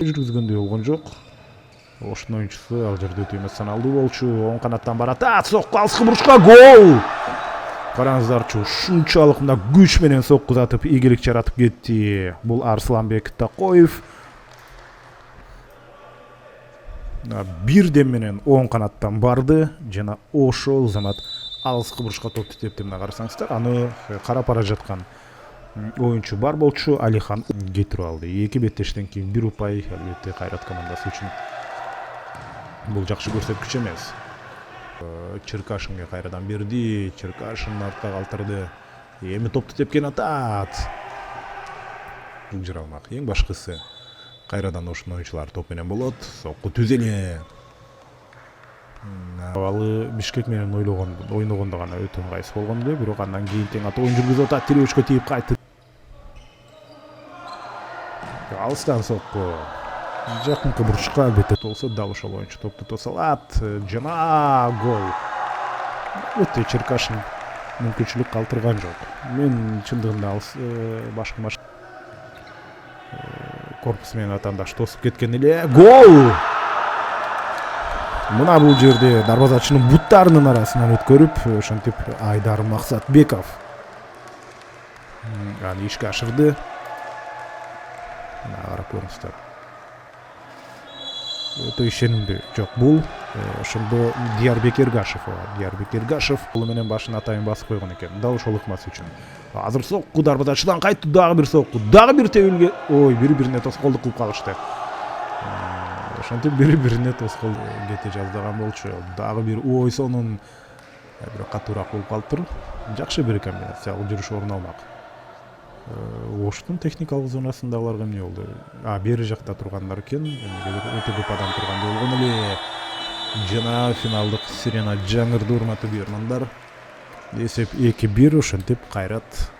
жүргүзгөндөй болгон жок. Оштун оюнчусу ал жерде өтө эмес саналдуу болчу. Оң канаттан барат. Сокку алыскы бурушка гол. Караңыздарчы, ушунчалык мына күч менен соккузатып, ийгилик жаратып кетти. Бул Арсланбек Такоев. Бирден менен оң канаттан барды жана ошол замат алыскы бурушка топту тепти. Мына карасаңыздар, аны карап бара жаткан оюнчу бар болчу Алихан кетирип алды. Эки беттештен кийин бир упай, албетте Кайрат командасы үчүн бул жакшы көрсөткүч эмес. Черкашинге кайрадан берди. Черкашин артка калтырды. Эми топту тепкен атат. Жылжыра алмак. Эң башкысы кайрадан ошол оюнчулар топ менен болот. Сокку түз эле. Абалы Бишкек менен ойногондо гана өтө ыңгайсыз болгон эле, бирок андан кийин тең ата оюн жүргүзүп атат. Теребешке тийип кайтты. Алыстан сокку. Жакынкы бурушка албетте болсо дал ошол оюнчу топту тоса алат. Жана гол. Өтө Черкашин мүмкүнчүлүк калтырган жок. Мен чындыгында башкы корпус менен атандаш тосуп кеткен эле. Гол! Мына бул жерде дарбазачынын буттарынын арасынан өткөрүп, ошентип Айдар Максатбеков аны ишке ашырды. Мына карап көрүңүздөр. Өтө ишенимдүү. Жок, бул ошондо Диярбек Эргашев. Диярбек Эргашев бул менен башын атайын басып койгон экен. Дал ошол ыкмасы үчүн. Азыр сокку дарбазачыдан кайтты, дагы бир сокку. Дагы бир тебилге. Ой, бири-бирине тоскоолдук кылып калышты. Ошентип бири-бирине тоскоол кете жаздаган болчу. Дагы бир сонун бир катуураак болуп калыптыр. Жакшы бир комбинация, жүрүш орун алмак. Оштун техникалык зонасындагыларга эмне болду? Бери жакта тургандар экен. Өтө көп адам тургандай болгон эле. Жана финалдык сирена жаңырды, урматтуу көрөрмандар. Эсеп 2-1, ошентип Кайрат